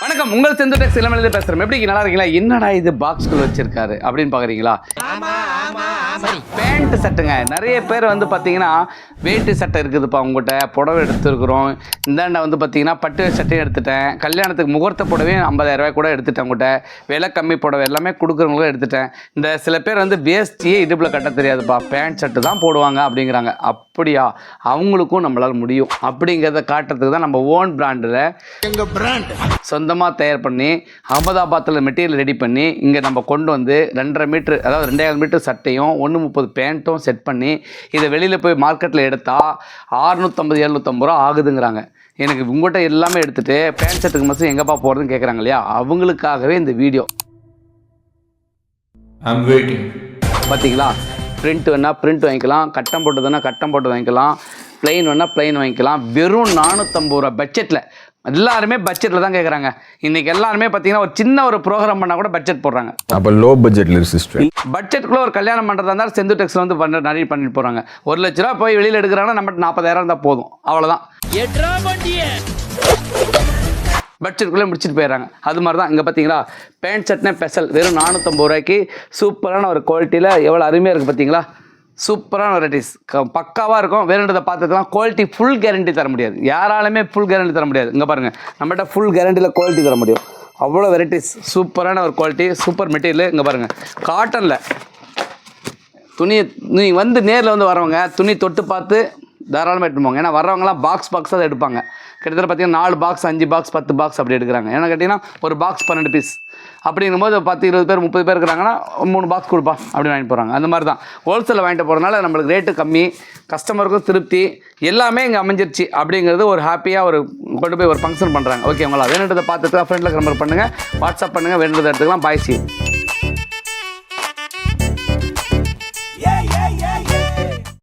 வணக்கம், உங்கள் செந்துடெக்ஸ் இளமலையில பேசுகிறேன். எப்படி நல்லா இருக்கீங்களா? என்னடா இது பாக்ஸ்குள்ள வச்சிருக்காரு அப்படின்னு பார்க்குறீங்களா? பேண்ட் சட்டைங்க. நிறைய பேர் வந்து பார்த்தீங்கன்னா வேட்டி சட்டை இருக்குதுப்பா உங்கள்கிட்ட, புடவை எடுத்துருக்குறோம், இந்தாண்டா வந்து பார்த்தீங்கன்னா பட்டு சட்டையும் எடுத்துட்டேன், கல்யாணத்துக்கு முகூர்த்த புடவையும் 50,000 கூட எடுத்துட்டேன், உங்கள்கிட்ட விலை கம்மி புடவை எல்லாமே கொடுக்குறவங்களும் எடுத்துட்டேன். இந்த சில பேர் வந்து வேஸ்டியே இடுப்பில் கட்ட தெரியாதுப்பா, பேண்ட் ஷர்ட்டு தான் போடுவாங்க அப்படிங்கிறாங்க. அப்படியா? அவங்களுக்கும் நம்மளால் முடியும் அப்படிங்கிறத காட்டுறதுக்கு தான் நம்ம ஓன் பிராண்டில் எங்கள் பிராண்ட் சொந்தமாக தயார் பண்ணி அகமதாபாத்தில் மெட்டீரியல் ரெடி பண்ணி இங்கே நம்ம கொண்டு வந்து 2.5 மீட்ரு, அதாவது 2.5 மீட்டர் சட்டையும் 1.30 பேண்ட்டும் செட் பண்ணி இதை வெளியில் போய் மார்க்கெட்டில் எடுத்தால் 650-750 ரூபா ஆகுதுங்கிறாங்க. எனக்கு உங்கள்கிட்ட எல்லாமே எடுத்துகிட்டு பேண்ட் ஷர்ட்டுக்கு மட்டும் எங்கேப்பா போகிறதுன்னு கேட்குறாங்க இல்லையா? அவங்களுக்காகவே இந்த வீடியோ. பார்த்தீங்களா? பிரிண்ட் வேணால் பிரிண்ட் வாங்கிக்கலாம், கட்டம் போட்டதுன்னா கட்டம் போட்டு வாங்கிக்கலாம், ப்ளைன் வேணால் ப்ளைன் வாங்கிக்கலாம். வெறும் 450 ரூபா பட்ஜெட்டில். எல்லாருமே பட்ஜெட்டில் தான் கேட்குறாங்க. இன்றைக்கி எல்லாருமே பார்த்தீங்கன்னா ஒரு சின்ன ஒரு ப்ரோக்ராம் பண்ணால் கூட பட்ஜெட் போடுறாங்க. அப்போ லோ பட்ஜெட்டில் சிஸ்டர் பட்ஜெட்டுக்குள்ளே ஒரு கல்யாணம் பண்ணுறதா இருந்தாலும் செந்துடெக்ஸில் வந்து நிறைய பண்ணிட்டு போகிறாங்க. 1 லட்ச ரூபா போய் வெளியில் எடுக்கிறாங்கன்னா நம்மகிட்ட 40,000 இருந்தால் போதும், அவ்வளோதான். பட்ஜெட்டுக்குள்ளே முடிச்சுட்டு போயிடுறாங்க. அது மாதிரி தான் இங்கே பார்த்தீங்களா, பேண்ட் ஷர்ட்னே ஸ்பெஷல் வெறும் 450 ரூபாய்க்கு சூப்பரான ஒரு குவாலிட்டியில் எவ்வளோ அருமையாக இருக்குது பார்த்தீங்களா? சூப்பரான வெரைட்டிஸ், பக்காவாக இருக்கும். வேணுன்றதை பார்த்துக்கலாம். குவாலிட்டி ஃபுல் கேரண்டி தர முடியாது, யாராலுமே ஃபுல் கேரண்டி தர முடியாது. இங்கே பாருங்கள், நம்மகிட்ட ஃபுல் கேரண்டியில் குவாலிட்டி தர முடியும். அவ்வளோ வெரைட்டிஸ், சூப்பரான ஒரு குவாலிட்டி, சூப்பர் மெட்டீரியல். இங்கே பாருங்கள், காட்டனில் துணியை நீங்கள் வந்து நேரில் வந்து வரவங்க துணி தொட்டு பார்த்து தாராளமாக எடுத்து போங்க. ஏன்னா வரவங்களாம் பாக்ஸாக தான் எடுப்பாங்க. கிட்டத்தட்ட பார்த்தீங்கன்னா 4 பாக்ஸ் 5 பாக்ஸ் 10 பாக்ஸ் அப்படி எடுக்கிறாங்க. ஏன்னா கேட்டிங்கன்னா ஒரு பாக்ஸ் 12 பீஸ் அப்படிங்கும்போது 10-20 பேர் 30 பேர் இருக்கிறாங்கன்னா 3 பாக்ஸ் கொடுப்பா அப்படின்னு வாங்கிட்டு போகிறாங்க. அந்த மாதிரி தான் ஹோல்சேலில் வாங்கிட்டு போகிறதுனால நம்மளுக்கு ரேட்டு கம்மி, கஸ்டமருக்கும் திருப்தி, எல்லாமே இங்கே அமைஞ்சிருச்சு அப்படிங்கிறது ஒரு ஹாப்பியாக ஒரு கொண்டு போய் ஒரு ஃபங்க்ஷன் பண்ணுறாங்க. ஓகேங்களா? வேணுன்றதை பார்த்துட்டு ஃப்ரெண்டில் நம்பர் பண்ணுங்கள், வாட்ஸ்அப் பண்ணுங்கள், வேணுன்றதை எடுத்துக்கலாம். பாய் சி.